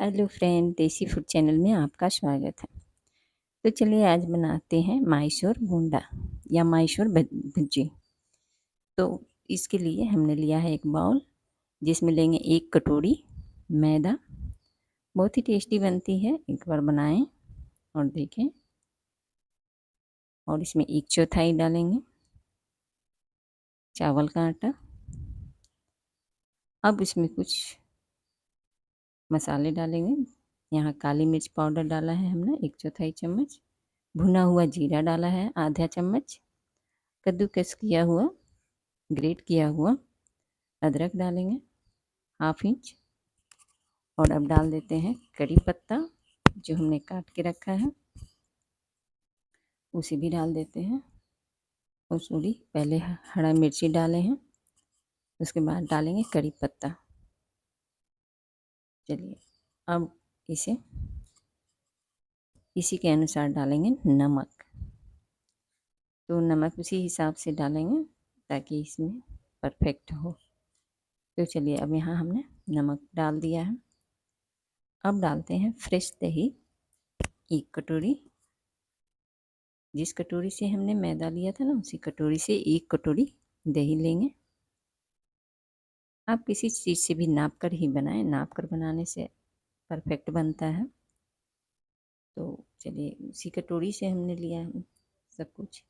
Hello friend, देसी food channel में आपका स्वागत है। तो चलिए आज बनाते हैं मैसूर बोंडा या मैसूर भुज्जी। तो इसके लिए हमने लिया है एक बाउल, जिसमें लेंगे 1 कटोरी मैदा। बहुत ही टेस्टी बनती है, एक बार बनाएं और देखें। और इसमें 1/4 डालेंगे चावल का आटा। अब इसमें कुछ मसाले डालेंगे। यहाँ काली मिर्च पाउडर डाला है हमने 1/4 चम्मच। भुना हुआ जीरा डाला है आधा चम्मच। कद्दूकस किया हुआ, ग्रेट किया हुआ अदरक डालेंगे 1/2 इंच। और अब डाल देते हैं करी पत्ता जो हमने काट के रखा है, उसे भी डाल देते हैं। और थोड़ी पहले हरा मिर्ची डाले हैं, उसके बाद डालेंगे करी पत्ता। चलिए अब इसी के अनुसार डालेंगे नमक। तो नमक उसी हिसाब से डालेंगे ताकि इसमें परफेक्ट हो। तो चलिए अब यहाँ हमने नमक डाल दिया है। अब डालते हैं फ्रेश दही 1 कटोरी। जिस कटोरी से हमने मैदा लिया था ना, उसी कटोरी से 1 कटोरी दही लेंगे। आप किसी चीज़ से भी नाप कर ही बनाएं, नाप कर बनाने से परफेक्ट बनता है। तो चलिए उसी कटोरी से हमने लिया है सब कुछ,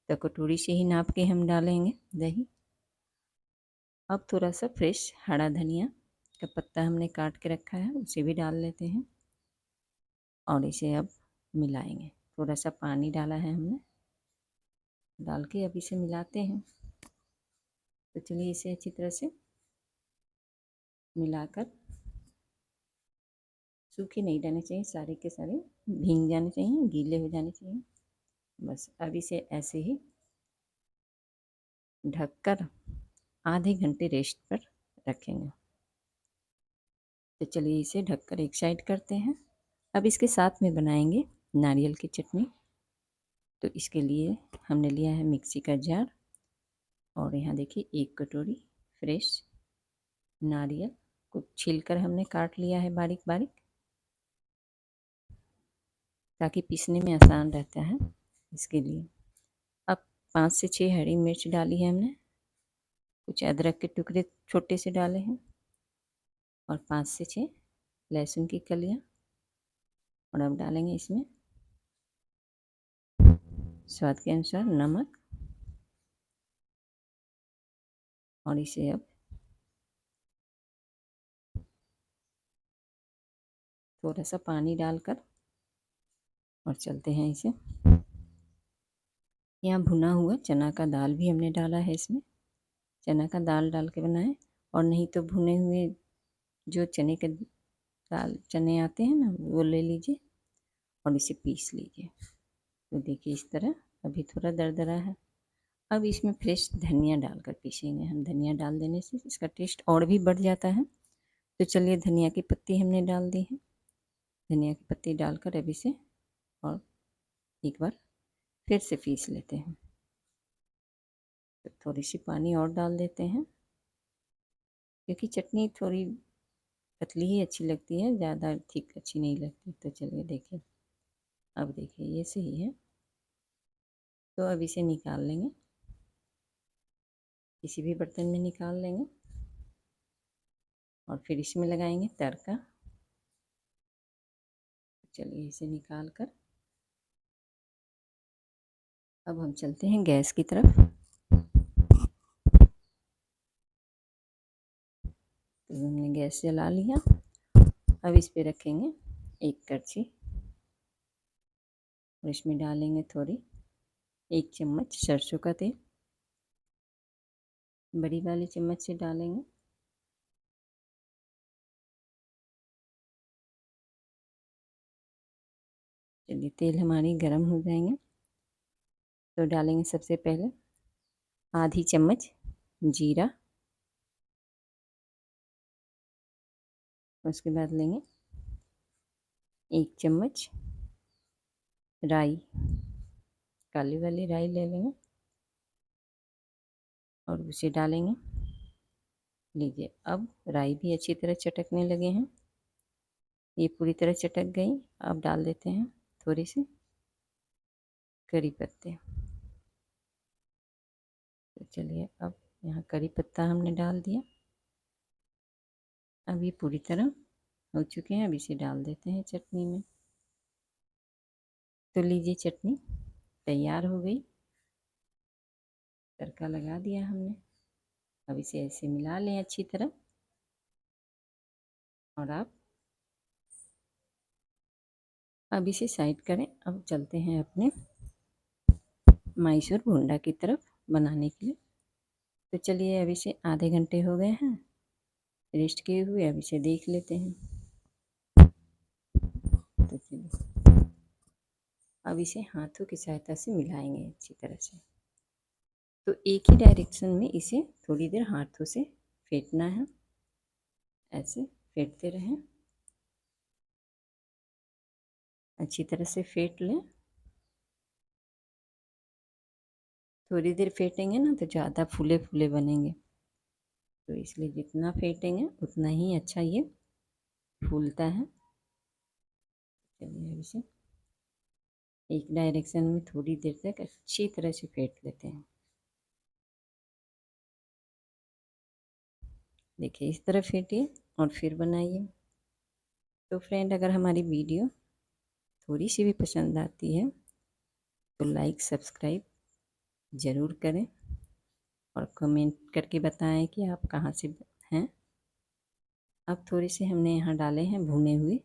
तो कटोरी से ही नाप के हम डालेंगे दही। अब थोड़ा सा फ्रेश हरा धनिया का पत्ता हमने काट के रखा है, उसे भी डाल लेते हैं और इसे अब मिलाएंगे। थोड़ा सा पानी डाला है हमने, डाल के अब इसे मिलाते हैं। तो चलिए इसे अच्छी तरह से मिलाकर, सूखे नहीं रहने चाहिए, सारे के सारे भीग जाने चाहिए, गीले हो जाने चाहिए। बस अब इसे ऐसे ही ढककर आधे घंटे रेस्ट पर रखेंगे। तो चलिए इसे ढककर एक साइड करते हैं। अब इसके साथ में बनाएंगे नारियल की चटनी। तो इसके लिए हमने लिया है मिक्सी का जार, और यहाँ देखिए 1 कटोरी फ्रेश नारियल को छीलकर हमने काट लिया है बारीक बारीक, ताकि पीसने में आसान रहता है इसके लिए। अब 5 से 6 हरी मिर्च डाली है हमने, कुछ अदरक के टुकड़े छोटे से डाले हैं, और 5 से 6 लहसुन की कलियाँ। और अब डालेंगे इसमें स्वाद के अनुसार नमक, और इसे अब थोड़ा सा पानी डालकर और चलते हैं इसे। यहाँ भुना हुआ चना का दाल भी हमने डाला है इसमें। चना का दाल डाल के बनाएं, और नहीं तो भुने हुए जो चने के दाल चने आते हैं ना, वो ले लीजिए और इसे पीस लीजिए। तो देखिए इस तरह अभी थोड़ा दरदरा है। अब इसमें फ्रेश धनिया डालकर पीसेंगे हम। धनिया डाल देने से इसका टेस्ट और भी बढ़ जाता है। तो चलिए धनिया की पत्ती हमने डाल दी है। धनिया की पत्ती डालकर अब इसे और एक बार फिर से पीस लेते हैं। तो थोड़ी सी पानी और डाल देते हैं, क्योंकि चटनी थोड़ी पतली ही अच्छी लगती है, ज़्यादा थिक अच्छी नहीं लगती। तो चलिए देखिए, अब देखिए ये सही है। तो अब इसे निकाल लेंगे, किसी भी बर्तन में निकाल लेंगे, और फिर इसमें लगाएंगे तड़का। चलिए इसे निकाल कर अब हम चलते हैं गैस की तरफ। तो हमने गैस जला लिया। अब इस पे रखेंगे 1 कड़छी, और इसमें डालेंगे 1 चम्मच सरसों का तेल। बड़ी वाली चम्मच से डालेंगे। चलिए तेल हमारी गर्म हो जाएंगे, तो डालेंगे सबसे पहले आधी चम्मच जीरा। उसके बाद लेंगे 1 चम्मच राई, काली वाली राई ले लेंगे, और उसे डालेंगे। लीजिए अब राई भी अच्छी तरह चटकने लगे हैं। ये पूरी तरह चटक गई। अब डाल देते हैं थोड़ी सी करी पत्ते। तो चलिए अब यहाँ करी पत्ता हमने डाल दिया। अब ये पूरी तरह हो चुके हैं। अब इसे डाल देते हैं चटनी में। तो लीजिए चटनी तैयार हो गई। तड़का लगा दिया हमने। अब इसे ऐसे मिला लें अच्छी तरह। और अब इसे साइड करें। अब चलते हैं अपने मैसूर भूंडा की तरफ बनाने के लिए। तो चलिए अब इसे आधे घंटे हो गए हैं रेस्ट किए हुए। अब इसे देख लेते हैं। तो चलिए अब इसे हाथों की सहायता से मिलाएंगे अच्छी तरह से। तो एक ही डायरेक्शन में इसे थोड़ी देर हाथों से फेंटना है। ऐसे फेंटते रहें, अच्छी तरह से फेंट लें। थोड़ी देर फेंटेंगे ना तो ज़्यादा फूले फूले बनेंगे। तो इसलिए जितना फेंटेंगे उतना ही अच्छा ये फूलता है। चलिए अब इसे एक डायरेक्शन में थोड़ी देर तक अच्छी तरह से फेंट लेते हैं। देखिए इस तरह फेंटिए और फिर बनाइए। तो फ्रेंड, अगर हमारी वीडियो थोड़ी सी भी पसंद आती है तो लाइक सब्सक्राइब ज़रूर करें और कमेंट करके बताएं कि आप कहाँ से हैं। अब थोड़े से हमने यहाँ डाले हैं भुने हुए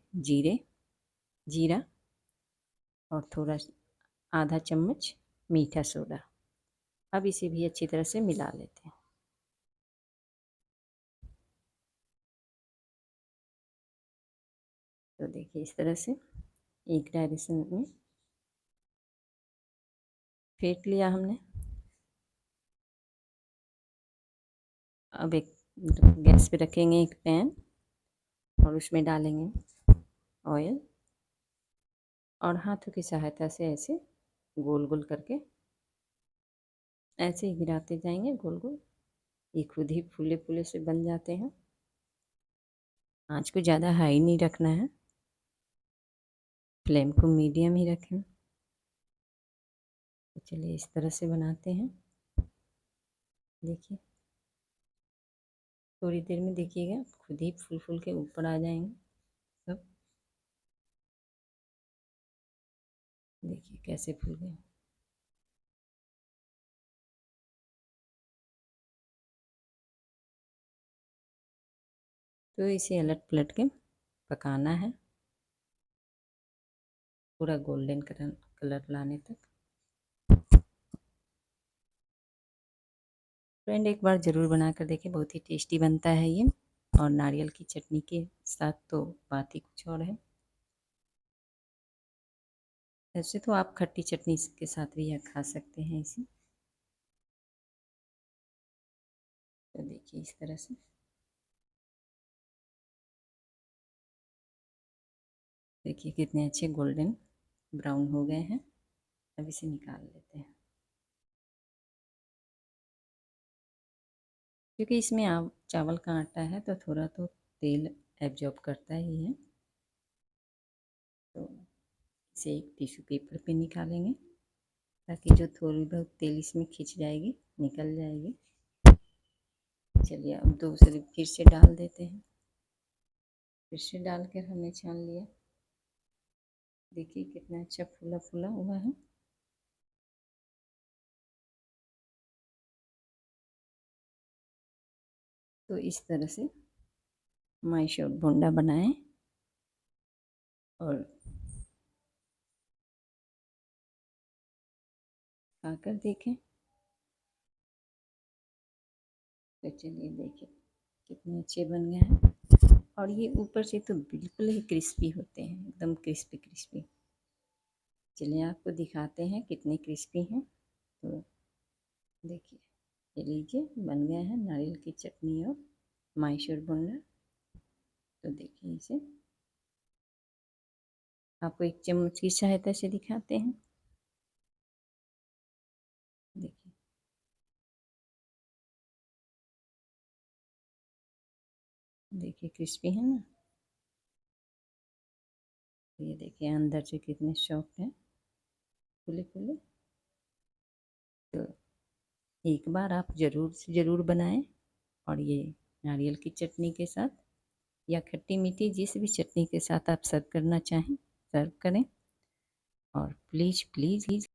जीरा और थोड़ा आधा चम्मच मीठा सोडा। अब इसे भी अच्छी तरह से मिला लेते हैं। तो देखिए इस तरह से एक डायरेक्शन में फेंट लिया हमने। अब एक गैस पे रखेंगे एक पैन और उसमें डालेंगे ऑयल और हाथों की सहायता से ऐसे गोल गोल करके ऐसे ही गिराते जाएंगे गोल गोल। ये खुद ही फूले फूले से बन जाते हैं। आँच को ज़्यादा हाई नहीं रखना है, फ्लेम को मीडियम ही रखें। तो चलिए इस तरह से बनाते हैं। देखिए थोड़ी देर में देखिएगा खुद ही फूल फूल के ऊपर आ जाएंगे सब। देखिए कैसे फूल गए। तो इसे अलट पलट के पकाना है पूरा गोल्डन कलर लाने तक। फ्रेंड एक बार ज़रूर बना कर देखें, बहुत ही टेस्टी बनता है ये। और नारियल की चटनी के साथ तो बात ही कुछ और है। वैसे तो आप खट्टी चटनी के साथ भी यह खा सकते हैं इसे। तो देखिए इस तरह से देखिए कितने अच्छे गोल्डन ब्राउन हो गए हैं। अब इसे निकाल लेते हैं। क्योंकि इसमें चावल का आटा है तो थोड़ा तो तेल एब्जॉर्ब करता ही है। तो इसे एक टिश्यू पेपर पे निकालेंगे ताकि जो थोड़ी बहुत तेल इसमें खिंच जाएगी निकल जाएगी। चलिए अब दूसरे फिर से डाल देते हैं। फिर से डालकर हमने छान लिया। देखिए कितना अच्छा फूला फूला हुआ है। तो इस तरह से मैसूर भूंडा बनाएं और खाकर देखें। तो चलिए देखिए कितने अच्छे बन गए हैं। और ये ऊपर से तो बिल्कुल ही क्रिस्पी होते हैं, एकदम क्रिस्पी क्रिस्पी। चलिए आपको दिखाते हैं कितने क्रिस्पी हैं। तो देखिए ये लीजिए बन गए हैं नारियल की चटनी और मैसूर भूंडा। तो देखिए इसे आपको एक चम्मच की सहायता से दिखाते हैं। देखिए देखिए क्रिस्पी है ना। ये देखिए अंदर से कितने सॉफ्ट हैं, फूले फूले। तो एक बार आप ज़रूर से ज़रूर बनाएं। और ये नारियल की चटनी के साथ या खट्टी मीठी जिस भी चटनी के साथ आप सर्व करना चाहें सर्व करें। और प्लीज़ प्लीज़